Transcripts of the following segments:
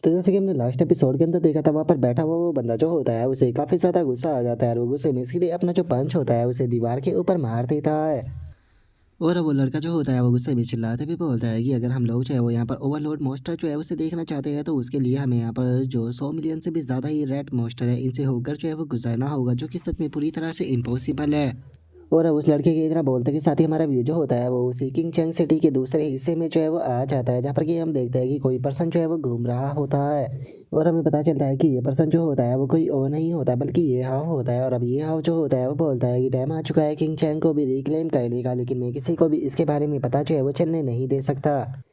तो जैसे कि हमने लास्ट एपिसोड के अंदर देखा था, वहाँ पर बैठा हुआ वो बंदा जो होता है उसे काफ़ी ज़्यादा गुस्सा आ जाता है और वो गुस्से में सीधे अपना जो पंच होता है उसे दीवार के ऊपर मार देता है। और अब वो लड़का जो होता है वो गुस्से में चिल्लाते हुए बोलता है कि अगर हम लोग जो है वो यहाँ पर ओवरलोड मॉन्स्टर जो है उसे देखना चाहते हैं तो उसके लिए हमें यहाँ पर जो 100 मिलियन से भी ज़्यादा ही रेड मॉन्स्टर है इनसे होकर जो है वो गुजरना होगा, जो कि सच में पूरी तरह से इम्पॉसिबल है। और अब उस लड़के के इतना बोलते के साथ ही हमारा व्यू जो होता है वो उसी किंग चैंग सिटी के दूसरे हिस्से में जो है वो आ जाता है, जहाँ पर कि हम देखते हैं कि कोई पर्सन जो है वो घूम रहा होता है। और हमें पता चलता है कि ये पर्सन जो होता है वो कोई और नहीं होता बल्कि ये हाव होता है। और अब ये हाव जो होता है वो बोलता है कि टाइम आ चुका है किंग चैंग को भी रिक्लेम करने का, लेकिन मैं किसी को भी इसके बारे में पता जो है वो चलने नहीं दे सकता।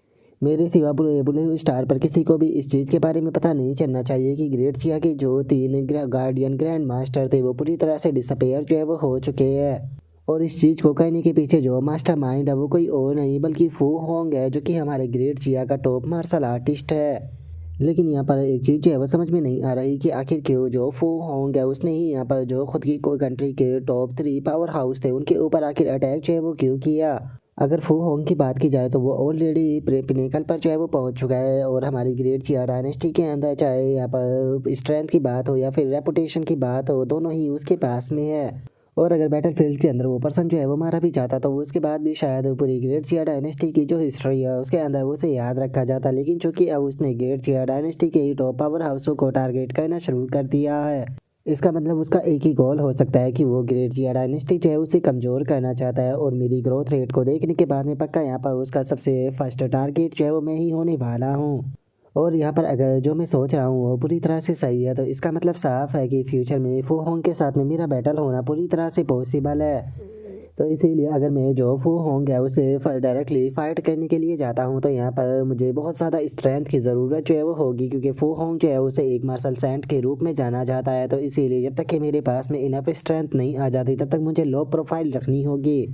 मेरे सिवा बुरे बुले हुए स्टार पर किसी को भी इस चीज़ के बारे में पता नहीं चलना चाहिए कि ग्रेट चिया के जो 3 गार्डियन ग्रैंड मास्टर थे वो पूरी तरह से डिसअपेयर जो है वो हो चुके हैं। और इस चीज़ को करने के पीछे जो मास्टर माइंड है वो कोई और नहीं बल्कि फू होंग है, जो कि हमारे ग्रेट चिया का टॉप मार्शल आर्टिस्ट है। लेकिन यहाँ पर एक चीज़ जो है वो समझ में नहीं आ रही कि आखिर क्यों जो फू होंग है उसने ही यहाँ पर जो खुद की कोई कंट्री के टॉप 3 पावर हाउस थे उनके ऊपर आखिर अटैक जो है वो क्यों किया। अगर फू होंग की बात की जाए तो वो ऑलरेडी पिनेकल पर जो है वो पहुंच चुका है और हमारी ग्रेट चिया डायनेस्टी के अंदर चाहे यहाँ पर स्ट्रेंथ की बात हो या फिर रेपुटेशन की बात हो, दोनों ही उसके पास में है। और अगर बैटलफील्ड के अंदर वो पर्सन जो है वो मारा भी जाता तो उसके बाद भी शायद पूरी ग्रेट चिया डायनेस्टी की जो हिस्ट्री है उसके अंदर उसे याद रखा जाता, लेकिन चूंकि अब उसने ग्रेट चिया डायनेस्टी के ही टॉप पावर हाउसों को टारगेट करना शुरू कर दिया है, इसका मतलब उसका एक ही गोल हो सकता है कि वो ग्रेट चिया डायनेस्टी जो है उसे कमज़ोर करना चाहता है। और मेरी ग्रोथ रेट को देखने के बाद में पक्का यहाँ पर उसका सबसे फर्स्ट टारगेट जो है वो मैं ही होने वाला हूँ। और यहाँ पर अगर जो मैं सोच रहा हूँ वो पूरी तरह से सही है तो इसका मतलब साफ है कि फ्यूचर में फू होंग के साथ में मेरा बैटल होना पूरी तरह से पॉसिबल है। तो इसीलिए अगर मैं जो फू होंग है उसे डायरेक्टली फाइट करने के लिए जाता हूँ तो यहाँ पर मुझे बहुत ज़्यादा स्ट्रेंथ की ज़रूरत जो है वो होगी, क्योंकि फू होंग जो है उसे एक मार्शल सेंट के रूप में जाना जाता है। तो इसीलिए जब तक कि मेरे पास में इनफ स्ट्रेंथ नहीं आ जाती तब तक मुझे लो प्रोफाइल रखनी होगी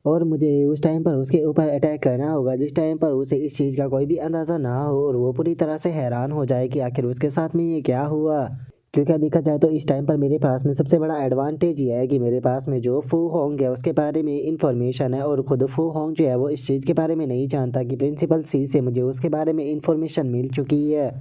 और मुझे उस टाइम पर उसके ऊपर अटैक करना होगा जिस टाइम पर उसे इस चीज़ का कोई भी अंदाज़ा ना हो और वो पूरी तरह से हैरान हो जाए कि आखिर उसके साथ में ये क्या हुआ। क्योंकि देखा जाए तो इस टाइम पर मेरे पास में सबसे बड़ा एडवांटेज ये है कि मेरे पास में जो फू होंग है उसके बारे में इंफॉर्मेशन है और खुद फू होंग जो है वो इस चीज़ के बारे में नहीं जानता कि प्रिंसिपल सी से मुझे उसके बारे में इंफॉर्मेशन मिल चुकी है।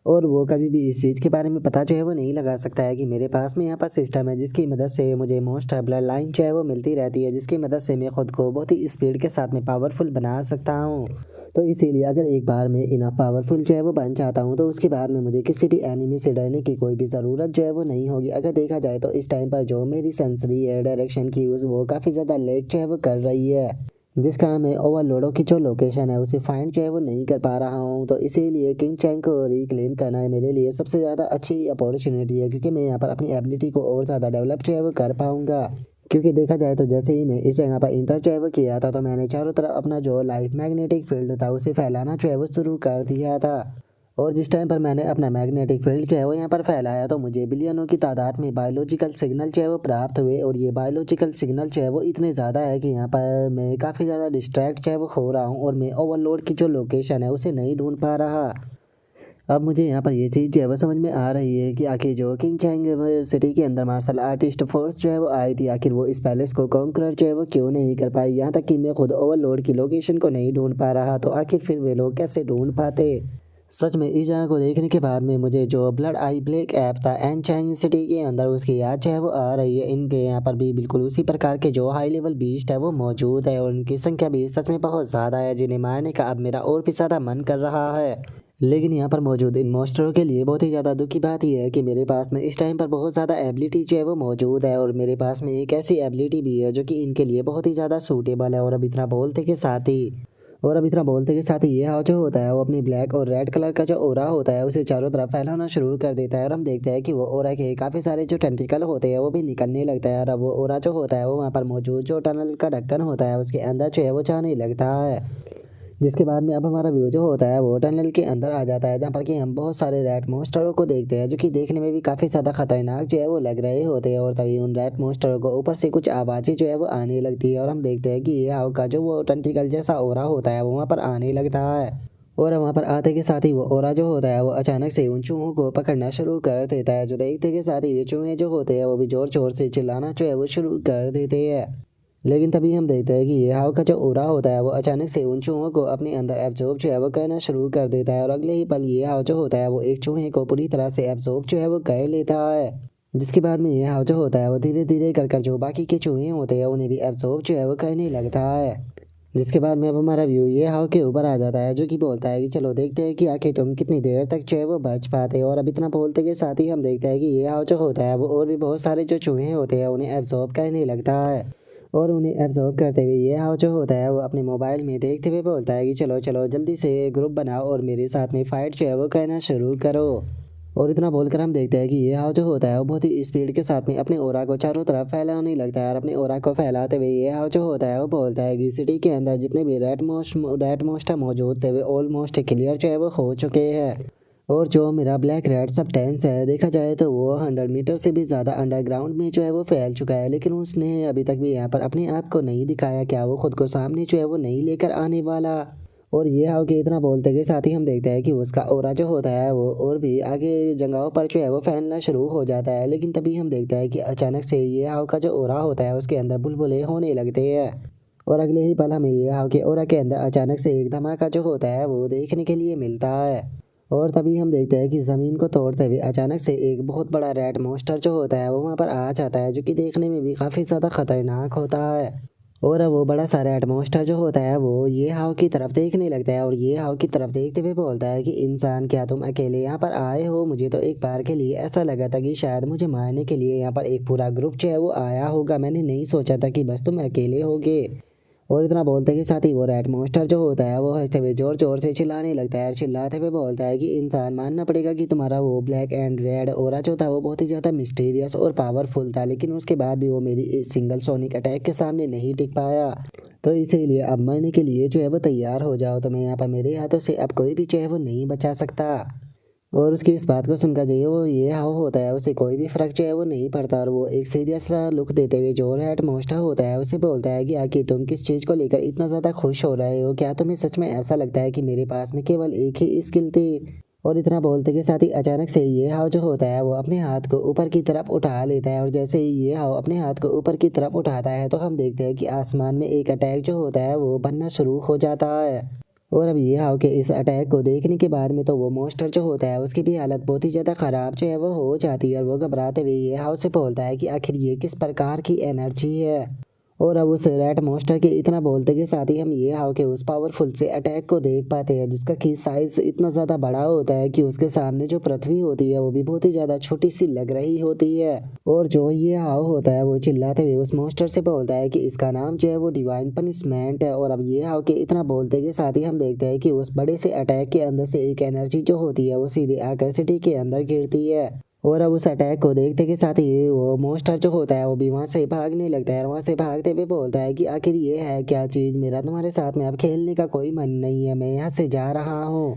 और वो कभी भी इस चीज़ के बारे में पता जो है वो नहीं लगा सकता है कि मेरे पास में यहाँ पर सिस्टम है जिसकी मदद से मुझे मोस्ट ब्लड लाइन जो है वो मिलती रहती है, जिसकी मदद से मैं खुद को बहुत ही स्पीड के साथ में पावरफुल बना सकता हूँ। तो इसीलिए अगर एक बार में इनफ पावरफुल जो है वो बन जाता हूँ तो उसके बाद में मुझे किसी भी एनिमी से डरने की कोई भी ज़रूरत जो है वो नहीं होगी। अगर देखा जाए तो इस टाइम पर जो मेरी सेंसरी है डायरेक्शन की उस वो काफ़ी ज़्यादा लेग जो है वो कर रही है, जिसका मैं ओवरलोडों की जो लोकेशन है उसे फाइंड जो है वो नहीं कर पा रहा हूँ। तो इसीलिए किंग चैंग को रिक्लेम करना है मेरे लिए सबसे ज़्यादा अच्छी अपॉर्चुनिटी है, क्योंकि मैं यहाँ पर अपनी एबिलिटी को और ज़्यादा डेवलप जो है वो कर पाऊँगा। क्योंकि देखा जाए तो जैसे ही मैं इस जगह पर इंटर जो है वो किया था तो मैंने चारों तरफ अपना जो लाइफ मैग्नेटिक फील्ड था उसे फैलाना जो है वो शुरू कर दिया था। और जिस टाइम पर मैंने अपना मैग्नेटिक फील्ड जो है वो यहाँ पर फैलाया तो मुझे बिलियनों की तादाद में बायोलॉजिकल सिग्नल जो है वो प्राप्त हुए और ये बायोलॉजिकल सिग्नल जो है वो इतने ज़्यादा है कि यहाँ पर मैं काफ़ी ज़्यादा डिस्ट्रैक्ट जो है वो हो रहा हूँ और मैं ओवरलोड की जो लोकेशन है उसे नहीं ढूंढ पा रहा। अब मुझे यहाँ पर ये चीज़ जो है वो समझ में आ रही है कि आखिर जो किंग चैंग सिटी के अंदर मार्शल आर्टिस्ट फोर्स जो है वो आई थी, आखिर वो इस पैलेस को कॉन्करर जो है वो क्यों नहीं कर पाई। यहाँ तक कि मैं खुद ओवरलोड की लोकेशन को नहीं ढूंढ पा रहा तो आखिर फिर वे लोग कैसे ढूंढ पाते। सच में इस जगह को देखने के बाद में मुझे जो ब्लड आई ब्लैक ऐप था एन चैंग सिटी के अंदर उसकी याद जो है वो आ रही है। इनके यहाँ पर भी बिल्कुल उसी प्रकार के जो हाई लेवल बीस्ट है वो मौजूद है और उनकी संख्या भी सच में बहुत ज़्यादा है, जिन्हें मारने का अब मेरा और भी ज़्यादा मन कर रहा है। लेकिन यहाँ पर मौजूद इन मॉन्स्टरों के लिए बहुत ही ज़्यादा दुख की बात यह है कि मेरे पास में इस टाइम पर बहुत ज़्यादा एबिलिटी जो है वो मौजूद है और मेरे पास में एक ऐसी एबिलिटी भी है जो कि इनके लिए बहुत ही ज़्यादा सूटेबल है। और अब इतना बोलते के साथ ही ये हाव जो होता है वो अपनी ब्लैक और रेड कलर का जो ओरा होता है उसे चारों तरफ फैलाना शुरू कर देता है और हम देखते हैं कि वो ओरा के काफ़ी सारे जो टेंटिकल होते हैं वो भी निकलने लगता है। और अब वो ओरा जो होता है वो वहाँ पर मौजूद जो टनल का ढक्कन होता है उसके अंदर जो है वो जाने लगता है, जिसके बाद में अब हमारा व्यू जो होता है वो टनल के अंदर आ जाता है, जहाँ पर कि हम बहुत सारे रैट मॉन्स्टरों को देखते हैं जो कि देखने में भी काफ़ी ज़्यादा खतरनाक जो है वो लग रहे होते हैं। और तभी उन रैट मॉन्स्टरों को ऊपर से कुछ आवाज़ें जो है वो आने लगती है और हम देखते हैं कि ये हाव का जो वो टेंटिकल जैसा ओरा होता है वो वहाँ पर आने लगता है। और वहाँ पर आते के साथ ही वो ओरा जो होता है वो अचानक से उन चूहों को पकड़ना शुरू कर देता है, जो देखते के साथ ही ये चूहे जो होते हैं वो भी जोर जोर से चिल्लाना जो है वो शुरू कर देते हैं। लेकिन तभी हम देखते हैं कि ये हाव का जो ओरा होता है वो अचानक से उन चूहों को अपने अंदर एब्जॉर्ब जो है वो करना शुरू कर देता है और अगले ही पल ये हाव जो होता है वो एक चूहे को पूरी तरह से एब्जॉर्ब जो है वो कर लेता है। जिसके बाद में ये हाव जो होता है वो धीरे धीरे कर जो बाकी के चूहे होते हैं उन्हें भी एब्जॉर्ब जो है वो करने लगता है। जिसके बाद में अब हमारा व्यू ये हाव के ऊपर आ जाता है जो कि बोलता है कि चलो देखते हैं कि आखिर तुम कितनी देर तक जो है वो बच पाते हो। और अब इतना बोलते के साथ ही हम देखते हैं कि ये हाव जो होता है वो और भी बहुत सारे जो चूहे होते हैं उन्हें एब्जॉर्ब करने लगता है। और उन्हें एब्जॉर्ब करते हुए ये हाव जो होता है वो अपने मोबाइल में देखते हुए बोलता है कि चलो चलो जल्दी से ग्रुप बनाओ और मेरे साथ में फाइट जो है वो करना शुरू करो। और इतना बोलकर हम देखते हैं कि ये हाव जो होता है वो बहुत ही स्पीड के साथ में अपने ओरा को चारों तरफ फैलाने लगता है। और अपने ओरा को फैलाते हुए ये हाव जो होता है वो बोलता है कि सिटी के अंदर जितने भी रेड मोस्ट मौजूद थे वे ऑलमोस्ट क्लियर जो है वो हो चुके हैं। और जो मेरा ब्लैक रेड सब टेंस है देखा जाए तो वो 100 मीटर से भी ज़्यादा अंडरग्राउंड में जो है वो फैल चुका है, लेकिन उसने अभी तक भी यहाँ पर अपने आप को नहीं दिखाया। क्या वो खुद को सामने जो है वो नहीं लेकर आने वाला। और ये हाव के इतना बोलते के साथ ही हम देखते हैं कि उसका ओरा जो होता है वो और भी आगे जगहों पर जो है वो फैलना शुरू हो जाता है। लेकिन तभी हम देखते हैं कि अचानक से ये हाव का जो ओरा होता है उसके अंदर बुलबुले होने लगते हैं। और अगले ही पल हमें ये हाव के ओरा के अंदर अचानक से एक धमाका जो होता है वो देखने के लिए मिलता है। और तभी हम देखते हैं कि ज़मीन को तोड़ते हुए अचानक से एक बहुत बड़ा रेड मॉन्स्टर जो होता है वो वहाँ पर आ जाता है, जो कि देखने में भी काफ़ी ज़्यादा खतरनाक होता है। और अब वो बड़ा सा रेड मॉन्स्टर जो होता है वो ये हाव की तरफ देखने लगता है और ये हाव की तरफ देखते हुए बोलता है कि इंसान क्या तुम अकेले यहाँ पर आए हो। मुझे तो एक बार के लिए ऐसा लगा था कि शायद मुझे मारने के लिए यहाँ पर एक पूरा ग्रुप जो है वो आया होगा। मैंने नहीं सोचा था कि बस तुम अकेले होगे। और इतना बोलते के साथ ही वो रेड मॉन्स्टर जो होता है वो हंसते हुए जोर जोर से चिल्लाने लगता है और चिल्लाते हुए बोलता है कि इंसान मानना पड़ेगा कि तुम्हारा वो ब्लैक एंड रेड ओरा जो था वो बहुत ही ज़्यादा मिस्टीरियस और पावरफुल था, लेकिन उसके बाद भी वो मेरी सिंगल सोनिक अटैक के सामने नहीं टिक पाया। तो इसीलिए अब मरने के लिए जो है वो तैयार हो जाओ। तो मैं यहाँ पर मेरे हाथों से अब कोई भी जो है वो नहीं बचा सकता। और उसकी इस बात को सुनकर जो वो ये हाव होता है उसे कोई भी फर्क जो है वो नहीं पड़ता और वो एक सीरियस सा लुक देते हुए जो रेड मॉन्स्टर होता है उसे बोलता है कि आखिर तुम किस चीज़ को लेकर इतना ज़्यादा खुश हो रहे हो। क्या तुम्हें सच में ऐसा लगता है कि मेरे पास में केवल एक ही स्किल थी। और इतना बोलते के साथ ही अचानक से ये हाव जो होता है वो अपने हाथ को ऊपर की तरफ उठा लेता है। और जैसे ही ये हाव अपने हाथ को ऊपर की तरफ उठाता है तो हम देखते हैं कि आसमान में एक अटैक जो होता है वो बनना शुरू हो जाता है। और अब ये हाव के इस अटैक को देखने के बाद में तो वो मॉन्स्टर जो होता है उसकी भी हालत बहुत ही ज़्यादा ख़राब जो है वो हो जाती है। और वो घबराते हुए ये हाव से बोलता है कि आखिर ये किस प्रकार की एनर्जी है। और अब उस रेड मॉन्स्टर के इतना बोलते के साथ ही हम ये हाव के उस पावरफुल से अटैक को देख पाते हैं, जिसका कि साइज इतना ज़्यादा बड़ा होता है कि उसके सामने जो पृथ्वी होती है वो भी बहुत ही ज़्यादा छोटी सी लग रही होती है। और जो ये हाव होता है वो चिल्लाते हुए उस मॉन्स्टर से बोलता है कि इसका नाम जो है वो डिवाइन पनिशमेंट है। और अब ये हाव के इतना बोलते के साथ ही हम देखते हैं कि उस बड़े से अटैक के अंदर से एक एनर्जी जो होती है वो सीधे आकर सिटी के अंदर गिरती है। और अब उस अटैक को देखते के साथ ही वो मॉन्स्टर जो होता है वो भी वहाँ से भागने लगता है और वहाँ से भागते हुए बोलता है कि आखिर ये है क्या चीज़, मेरा तुम्हारे साथ में अब खेलने का कोई मन नहीं है, मैं यहाँ से जा रहा हूँ।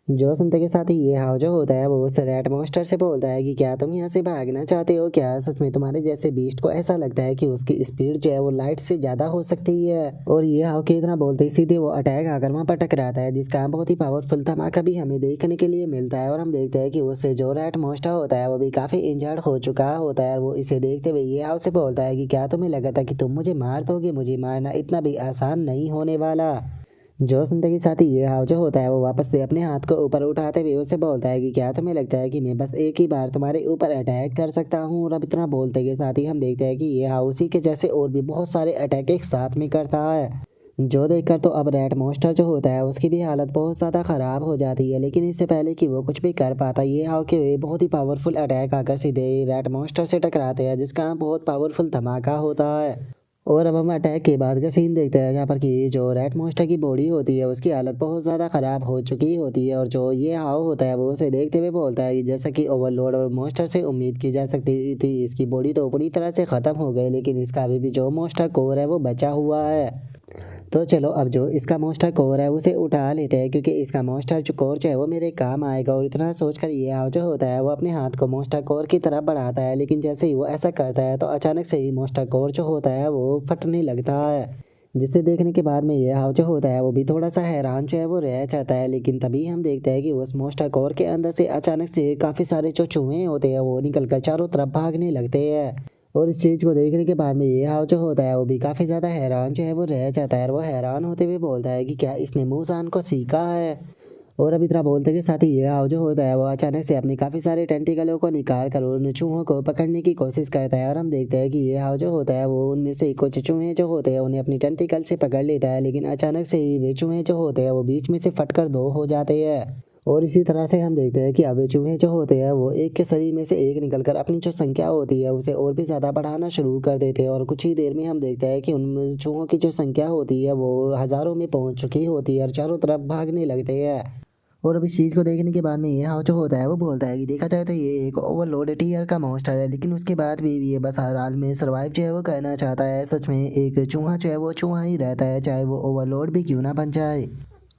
जो सुनते के साथ ही ये हाव जो होता है वो उस रेड मॉन्स्टर से बोलता है कि क्या तुम यहाँ से भागना चाहते हो। क्या सच में तुम्हारे जैसे बीस्ट को ऐसा लगता है कि उसकी स्पीड जो है वो लाइट से ज़्यादा हो सकती है। और ये हाव के इतना बोलते ही सीधे वो अटैक आकर वहाँ पर टकराता है, जिसका बहुत ही पावरफुल धमाका भी हमें देखने के लिए मिलता है। और हम देखते हैं कि उससे जो रेड मॉन्स्टर होता है वो भी काफ़ी इंजर्ड हो चुका होता है। और वो इसे देखते हुए ये हाव से बोलता है कि क्या तुम्हें लगा था कि तुम मुझे मार दोगे, मुझे मारना इतना भी आसान नहीं होने वाला। जो सुनते के साथ ही ये हाव जो होता है वो वापस से अपने हाथ को ऊपर उठाते हुए उसे बोलता है कि क्या तुम्हें लगता है कि मैं बस एक ही बार तुम्हारे ऊपर अटैक कर सकता हूँ। और अब इतना बोलते के साथ ही हम देखते हैं कि ये हाव उसी के जैसे और भी बहुत सारे अटैक एक साथ में करता है, जो देखकर तो अब रेड मॉन्स्टर जो होता है उसकी भी हालत बहुत ज़्यादा ख़राब हो जाती है। लेकिन इससे पहले कि वो कुछ भी कर पाता ये हाव के बहुत ही पावरफुल अटैक आकर सीधे रेड मॉन्स्टर से टकराते हैं, जिसका बहुत पावरफुल धमाका होता है। और अब हम अटैक के बाद का सीन देखते हैं, जहाँ पर कि जो रेड मॉन्स्टर की बॉडी होती है उसकी हालत बहुत ज़्यादा ख़राब हो चुकी होती है। और जो ये हाव होता है वो उसे देखते हुए बोलता है कि जैसा कि ओवरलोड और मॉन्स्टर से उम्मीद की जा सकती थी, इसकी बॉडी तो पूरी तरह से ख़त्म हो गई, लेकिन इसका अभी भी जो मॉन्स्टर कोर है वो बचा हुआ है। तो चलो अब जो इसका मॉन्स्टर कोर है उसे उठा लेते हैं, क्योंकि इसका मॉन्स्टर जो कोर जो है वो मेरे काम आएगा। और इतना सोचकर ये हाव जो होता है वो अपने हाथ को मॉन्स्टर कोर की तरफ बढ़ाता है, लेकिन जैसे ही वो ऐसा करता है तो अचानक से ही मॉन्स्टर कोर जो होता है वो फटने लगता है, जिसे देखने के बाद में ये हाव जो होता है वो भी थोड़ा सा हैरान जो है वो रह जाता है। लेकिन तभी हम देखते हैं कि उस मॉन्स्टर कोर के अंदर से अचानक से काफ़ी सारे जो चूहे होते हैं वो निकल कर चारों तरफ भागने लगते हैं। और इस चीज़ को देखने के बाद में ये हाव जो होता है वो भी काफ़ी ज़्यादा हैरान जो है वो रह जाता है और वो हैरान होते हुए बोलता है कि क्या इसने मूसान को सीखा है। और अब इतना बोलते के साथ ही ये हाव जो होता है वो अचानक से अपनी काफ़ी सारे टेंटिकलों को निकाल कर उन चूहों को पकड़ने की कोशिश करता है और हम देखते हैं कि ये हाव जो होता है वो उनमें से कुछ चूहे जो होते हैं उन्हें अपनी टेंटिकल से पकड़ लेता है, लेकिन अचानक से ही वे चूहे जो होते हैं वो बीच में से फटकर दो हो जाते हैं। और इसी तरह से हम देखते हैं कि अब ये चूहे जो होते हैं वो एक के शरीर में से एक निकलकर अपनी जो संख्या होती है उसे और भी ज़्यादा बढ़ाना शुरू कर देते हैं और कुछ ही देर में हम देखते हैं कि उन चूहों की जो संख्या होती है वो हज़ारों में पहुंच चुकी होती है और चारों तरफ भागने लगते हैं। और अब इस चीज़ को देखने के बाद में ये हाव जो होता है वो बोलता है कि देखा जाए तो ये एक ओवरलोड टीयर का मॉन्स्टर है, लेकिन उसके बाद भी ये बस हर हाल में सर्वाइव जो है वो करना चाहता है। सच में एक चूहा जो है वो चूहा ही रहता है, चाहे वो ओवरलोड भी क्यों ना बन जाए।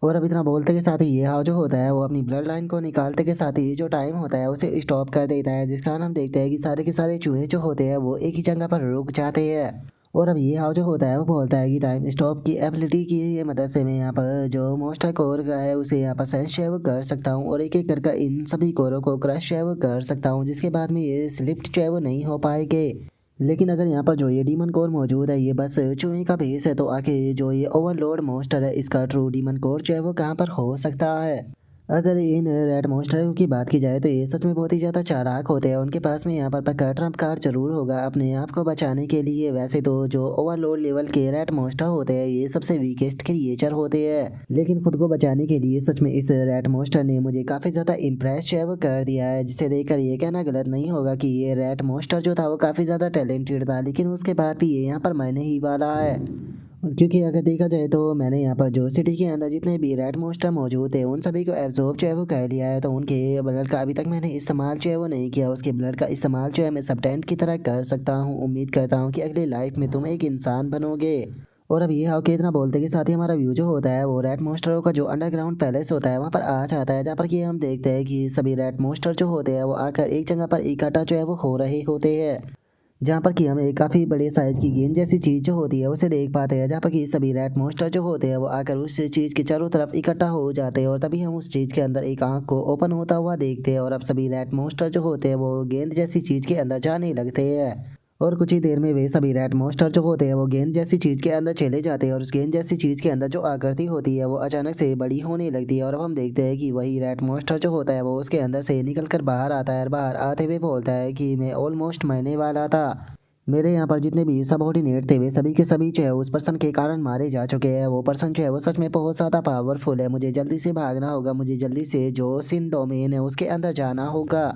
और अब इतना बोलते के साथ ही ये हाव जो होता है वो अपनी ब्लड लाइन को निकालते के साथ ही जो टाइम होता है उसे स्टॉप कर देता है, जिस कारण हम देखते हैं कि सारे के सारे चूहे जो होते हैं वो एक ही जगह पर रुक जाते हैं। और अब ये हाव जो होता है वो बोलता है कि टाइम स्टॉप की एबिलिटी की ये मदद से मैं यहाँ पर जो मोस्टर कोर का है उसे यहाँ पर सेंस जो है वो कर सकता हूँ और एक एक करके इन सभी कोरों को क्रश जो है वो कर सकता हूँ, जिसके बाद में ये स्लिप्ट जो है वो नहीं हो पाएंगे। लेकिन अगर यहाँ पर जो ये डीमन कोर मौजूद है ये बस चूहे का भेस है, तो आखिर जो ये ओवरलोड मोस्टर है इसका ट्रू डीमन कोर जो है वो कहाँ पर हो सकता है। अगर इन रेड मॉन्स्टरों की बात की जाए तो ये सच में बहुत ही ज़्यादा चालाक होते हैं। उनके पास में यहाँ पर पक्का ट्रम्प कार्ड जरूर होगा अपने आप को बचाने के लिए। वैसे तो जो ओवरलोड लेवल के रेड मॉन्स्टर होते हैं ये सबसे वीकेस्ट क्रिएचर होते हैं, लेकिन खुद को बचाने के लिए सच में इस रेड मॉन्स्टर ने मुझे काफ़ी ज़्यादा इम्प्रेस जो है वो कर दिया है, जिसे देखकर ये कहना गलत नहीं होगा कि ये रेड मॉन्स्टर जो था वो काफ़ी ज़्यादा टैलेंटेड था, लेकिन उसके बाद भी ये यहाँ पर मरने ही वाला है। क्योंकि अगर देखा जाए तो मैंने यहाँ पर जो सिटी के अंदर जितने भी रेड मोस्टर मौजूद थे उन सभी को एब्जॉर्ब जो है वो कर लिया है, तो उनके ब्लड का अभी तक मैंने इस्तेमाल जो है वो नहीं किया। उसके ब्लड का इस्तेमाल जो है मैं सबटेंट की तरह कर सकता हूँ। उम्मीद करता हूँ कि अगली लाइफ में तुम एक इंसान बनोगे। और अब ये हाउ के इतना बोलते के साथ ही हमारा व्यू जो होता है वो रेड मोस्टरों का जो अंडरग्राउंड पैलेस होता है वहाँ पर आ जाता है, जहाँ पर कि हम देखते हैं कि सभी रेड मोस्टर जो होते हैं वो आकर एक जगह पर इकट्ठा जो है वो हो रहे होते हैं, जहाँ पर कि हम एक काफ़ी बड़े साइज की गेंद जैसी चीज़ जो होती है उसे देख पाते हैं, जहाँ पर कि सभी रेड मॉन्स्टर जो होते हैं वो आकर उस चीज़ के चारों तरफ इकट्ठा हो जाते हैं और तभी हम उस चीज़ के अंदर एक आंख को ओपन होता हुआ देखते हैं और अब सभी रेड मॉन्स्टर जो होते हैं वो गेंद जैसी चीज़ के अंदर जाने लगते हैं। और कुछ ही देर में वे सभी रेड मॉन्स्टर जो होते हैं वो गेंद जैसी चीज़ के अंदर चले जाते हैं और उस गेंद जैसी चीज़ के अंदर जो आकृति होती है वो अचानक से बड़ी होने लगती है और अब हम देखते हैं कि वही रेड मॉन्स्टर जो होता है वो उसके अंदर से निकल कर बाहर आता है और बाहर आते हुए बोलता है कि मैं ऑलमोस्ट मरने वाला था। मेरे यहाँ पर जितने भी सबऑर्डिनेट थे वे सभी के सभी जो है उस पर्सन के कारण मारे जा चुके हैं। वो पर्सन जो है वो सच में बहुत ज़्यादा पावरफुल है। मुझे जल्दी से भागना होगा, मुझे जल्दी से जो सिन डोमेन है उसके अंदर जाना होगा।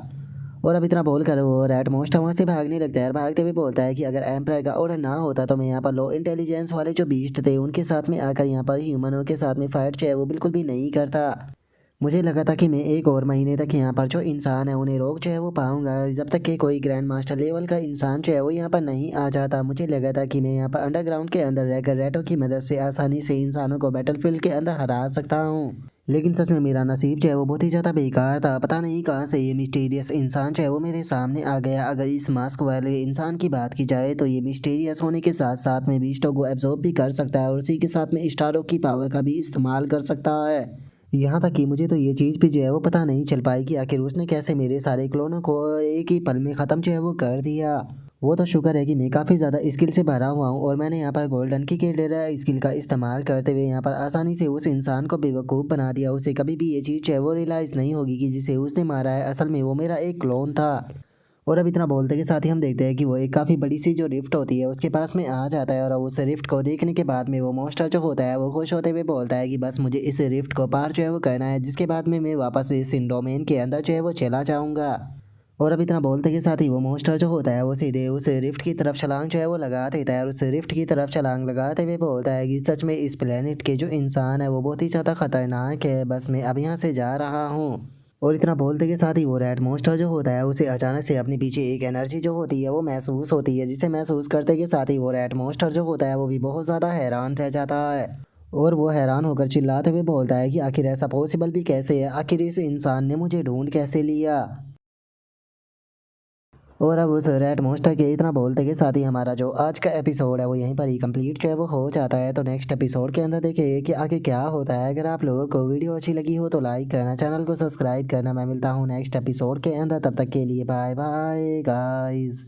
और अब इतना बोलकर वो रेड मोस्ट वहाँ से भागने लगता है और भागते हुए बोलता है कि अगर एम्पायर का ऑर्डर ना होता तो मैं यहाँ पर लो इंटेलिजेंस वाले जो बीस्ट थे उनके साथ में आकर यहाँ पर ह्यूमनों के साथ में फाइट जो है वो बिल्कुल भी नहीं करता। मुझे लगा था कि मैं एक और महीने तक यहाँ पर जो इंसान है उन्हें रोक जो है वो पाऊंगा, जब तक कि कोई ग्रैंड मास्टर लेवल का इंसान जो है वो यहाँ पर नहीं आ जाता। मुझे लगा था कि मैं यहाँ पर अंडरग्राउंड के अंदर रहकर रेटो की मदद से आसानी से इंसानों को बैटलफील्ड के अंदर हरा सकता हूँ, लेकिन सच में मेरा नसीब जो है वो बहुत ही ज़्यादा बेकार था। पता नहीं कहाँ से ये मिस्टीरियस इंसान जो है वो मेरे सामने आ गया। अगर इस मास्क वाले इंसान की बात की जाए तो ये मिस्टीरियस होने के साथ साथ में बीस्टों को एब्जॉर्ब भी कर सकता है और उसी के साथ में स्टारों की पावर का भी इस्तेमाल कर सकता है। यहाँ तक कि मुझे तो ये चीज़ भी जो है वो पता नहीं चल पाई कि आखिर उसने कैसे मेरे सारे क्लोनों को एक ही पल में ख़त्म जो है वो कर दिया। वो तो शुक्र है कि मैं काफ़ी ज़्यादा स्किल से भरा हुआ हूँ और मैंने यहाँ पर गोल्डन की डेरा स्किल का इस्तेमाल करते हुए यहाँ पर आसानी से उस इंसान को बेवकूफ़ बना दिया। उसे कभी भी ये चीज़ जो है वो रियलाइज़ नहीं होगी कि जिसे उसने मारा है असल में वो मेरा एक क्लोन था। और अब इतना बोलते के साथ ही हम देखते हैं कि वो एक काफ़ी बड़ी सी जो रिफ्ट होती है उसके पास में आ जाता है और उस रिफ्ट को देखने के बाद में वो मॉन्स्टर जो होता है वो खुश होते हुए बोलता है कि बस मुझे इस रिफ्ट को पार जो है वो करना है, जिसके बाद में मैं वापस इस डोमेन के अंदर जो है वो चला जाऊँगा। और अब इतना बोलते के साथ ही वो मॉन्स्टर जो होता है वो सीधे उस रिफ्ट की तरफ छलांग जो है वो लगा देता है और उस रिफ्ट की तरफ छलांग लगाते हुए बोलता है कि सच में इस प्लेनेट के जो इंसान है वो बहुत ही ज़्यादा खतरनाक है, बस मैं अब यहाँ से जा रहा हूँ। और इतना बोलते के साथ ही वो रेड मॉन्स्टर जो होता है उसे अचानक से अपने पीछे एक एनर्जी जो होती है वो महसूस होती है, जिसे महसूस करते के साथ ही वो रेड मॉन्स्टर जो होता है वो भी बहुत ज़्यादा हैरान रह जाता है और वो हैरान होकर चिल्लाते हुए बोलता है कि आखिर ऐसा पॉसिबल भी कैसे है, आखिर इस इंसान ने मुझे ढूंढ कैसे लिया। और अब उस रेड मॉन्स्टर के इतना बोलते के साथ ही हमारा जो आज का एपिसोड है वो यहीं पर ही कंप्लीट जो है वो हो जाता है। तो नेक्स्ट एपिसोड के अंदर देखिए कि आगे क्या होता है। अगर आप लोगों को वीडियो अच्छी लगी हो तो लाइक करना, चैनल को सब्सक्राइब करना। मैं मिलता हूँ नेक्स्ट एपिसोड के अंदर, तब तक के लिए बाय बाय गाइज।